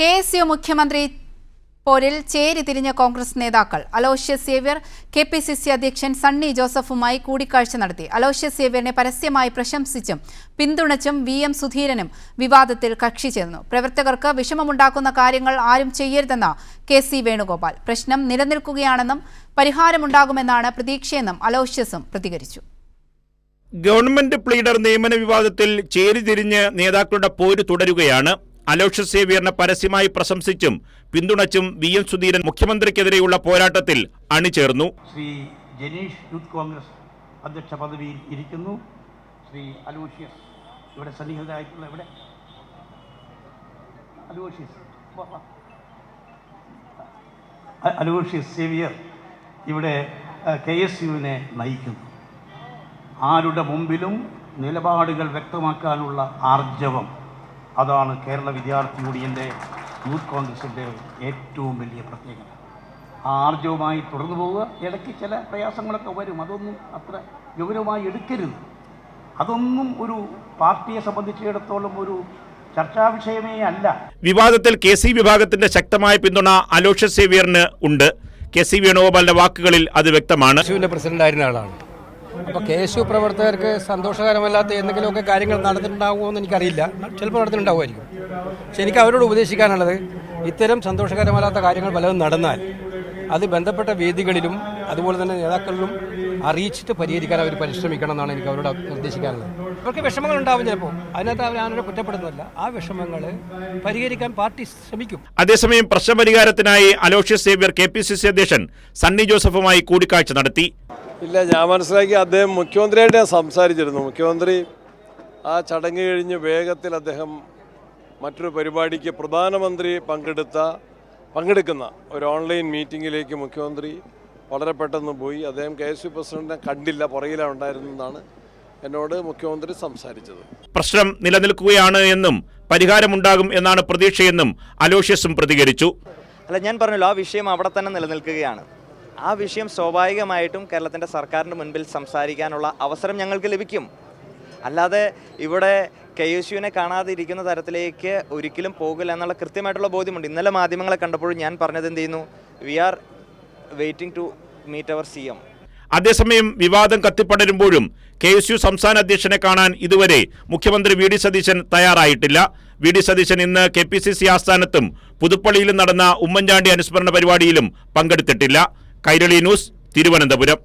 KSU മുഖ്യമന്ത്രി പോരിൽ ചേരി തിരിഞ്ഞ കോൺഗ്രസ് നേതാക്കൾ അലോഷ്യസ് സേവ്യർ KPCC അധ്യക്ഷൻ സണ്ണി ജോസഫുമായി കൂടിക്കാഴ്ച നടത്തി. അലോഷ്യസ് സേവ്യറിനെ പരസ്യമായി പ്രശംസിച്ചും പിന്തുണച്ചും VM സുധീരനും വിവാദത്തിൽ കക്ഷി ചേർന്നു. പ്രവർത്തകർക്ക് വിഷമമുണ്ടാക്കുന്ന കാര്യങ്ങൾ ആരും ചെയ്യരുതെന്ന് KC വേണുഗോപാൽ. പ്രശ്നം നിലനിൽക്കുകയാണെന്നും പരിഹാരമുണ്ടാകുമെന്നാണ് പ്രതീക്ഷയെന്നും അലോഷ്യസും പ്രതികരിച്ചു. ഗവൺമെന്റ് പ്ലീഡർ നിയമന വിവാദത്തിൽ ചേരി തിരിഞ്ഞ് നേതാക്കളുടെ പോര് തുടരുകയാണ്. അലോഷ്യസ് സേവ്യറിനെ പരസ്യമായി പ്രശംസിച്ചും പിന്തുണച്ചും VM സുധീരൻ മുഖ്യമന്ത്രിക്കെതിരെയുള്ള പോരാട്ടത്തിൽ അണിചേർന്നു. ശ്രീ ജനീഷ് യൂത്ത് കോൺഗ്രസ് അധ്യക്ഷ പദവിയിൽ ഇരിക്കുന്നു. ശ്രീ അലോഷ്യസ് ഇവിടെ സന്നിഹിതരായിട്ടുള്ള അലോഷ്യസ് സേവ്യർ ഇവിടെ KSUവിനെ നയിക്കുന്നു. ആരുടെ മുമ്പിലും നിലപാടുകൾ വ്യക്തമാക്കാനുള്ള ആർജവം, അതാണ് കേരള വിദ്യാർത്ഥി യൂണിയൻ്റെ യൂത്ത് കോൺഗ്രസിൻ്റെ ഏറ്റവും വലിയ പ്രത്യേകത. ആ ആർജവമായി തുടർന്നു പോവുക. ഇടയ്ക്ക് ചില പ്രയാസങ്ങളൊക്കെ വരും, അതൊന്നും അത്ര ഗൗരവമായി എടുക്കരുത്. അതൊന്നും ഒരു പാർട്ടിയെ സംബന്ധിച്ചിടത്തോളം ഒരു ചർച്ചാ വിഷയമേ അല്ല. വിവാദത്തിൽ KC വിഭാഗത്തിന്റെ ശക്തമായ പിന്തുണ അലോഷ്യസ് സേവ്യറിന് ഉണ്ട്. KC വേണുഗോപാലിന്റെ വാക്കുകളിൽ അത് വ്യക്തമാണ്. പ്രസിഡന്റായിരുന്ന ആളാണ്. അപ്പോൾ KSU പ്രവർത്തകർക്ക് സന്തോഷകരമല്ലാത്ത എന്തെങ്കിലുമൊക്കെ കാര്യങ്ങൾ നടന്നിട്ടുണ്ടാകുമോ എന്ന് എനിക്കറിയില്ല. ചിലപ്പോൾ നടന്നിട്ടുണ്ടാവുമായിരിക്കും. പക്ഷെ എനിക്ക് അവരോട് ഉപദേശിക്കാനുള്ളത്, ഇത്തരം സന്തോഷകരമല്ലാത്ത കാര്യങ്ങൾ പലതും നടന്നാൽ അത് ബന്ധപ്പെട്ട വേദികളിലും അതുപോലെ തന്നെ നേതാക്കളിലും അറിയിച്ചിട്ട് പരിഹരിക്കാൻ അവർ പരിശ്രമിക്കണം എന്നാണ് എനിക്ക് അവരോട് നിർദ്ദേശിക്കാനുള്ളത്. അവർക്ക് വിഷമങ്ങൾ ഉണ്ടാവും ചിലപ്പോൾ, അതിനകത്ത് അവരെ കുറ്റപ്പെടുന്നതല്ല. ആ വിഷമങ്ങൾ പരിഹരിക്കാൻ പാർട്ടി ശ്രമിക്കും. അതേസമയം പ്രശ്നപരിഹാരത്തിനായി അലോഷ്യസ് സേവ്യർ KPCC അധ്യക്ഷൻ സണ്ണി ജോസഫുമായി കൂടിക്കാഴ്ച നടത്തി. ഇല്ല, ഞാൻ മനസ്സിലാക്കി അദ്ദേഹം മുഖ്യമന്ത്രിയായിട്ട് സംസാരിച്ചിരുന്നു. മുഖ്യമന്ത്രി ആ ചടങ്ങ് കഴിഞ്ഞ് വേഗത്തിൽ അദ്ദേഹം മറ്റൊരു പരിപാടിക്ക് പ്രധാനമന്ത്രി പങ്കെടുക്കുന്ന ഒരു ഓൺലൈൻ മീറ്റിങ്ങിലേക്ക് മുഖ്യമന്ത്രി വളരെ പെട്ടെന്ന് പോയി. അദ്ദേഹം KSU പ്രസിഡന്റിനെ കണ്ടില്ല, പുറകിലാണ് ഉണ്ടായിരുന്നെന്നാണ് എന്നോട് മുഖ്യമന്ത്രി സംസാരിച്ചത്. പ്രശ്നം നിലനിൽക്കുകയാണ് എന്നും പരിഹാരമുണ്ടാകും എന്നാണ് പ്രതീക്ഷയെന്നും അലോഷ്യസും പ്രതികരിച്ചു. അല്ല, ഞാൻ പറഞ്ഞല്ലോ, ആ വിഷയം അവിടെ തന്നെ നിലനിൽക്കുകയാണ്. ആ വിഷയം സ്വാഭാവികമായിട്ടും കേരളത്തിൻ്റെ സർക്കാരിൻ്റെ മുൻപിൽ സംസാരിക്കാനുള്ള അവസരം ഞങ്ങൾക്ക് ലഭിക്കും. അല്ലാതെ ഇവിടെ KSUവിനെ കാണാതിരിക്കുന്ന തരത്തിലേക്ക് ഒരിക്കലും പോകില്ല എന്നുള്ള കൃത്യമായിട്ടുള്ള ബോധ്യമുണ്ട്. ഇന്നലെ മാധ്യമങ്ങളെ കണ്ടപ്പോഴും ഞാൻ പറഞ്ഞത് എന്ത് ചെയ്യുന്നു, we are waiting to meet our CM. അതേസമയം വിവാദം കത്തിപ്പടരുമ്പോഴും KSU സംസ്ഥാന അധ്യക്ഷനെ കാണാൻ ഇതുവരെ മുഖ്യമന്ത്രി VD സതീശൻ തയ്യാറായിട്ടില്ല. VD സതീശൻ ഇന്ന് KPCC ആസ്ഥാനത്തും പുതുപ്പള്ളിയിലും നടന്ന ഉമ്മൻചാണ്ടി അനുസ്മരണ പരിപാടിയിലും പങ്കെടുത്തിട്ടില്ല. കൈരളി ന്യൂസ്, തിരുവനന്തപുരം.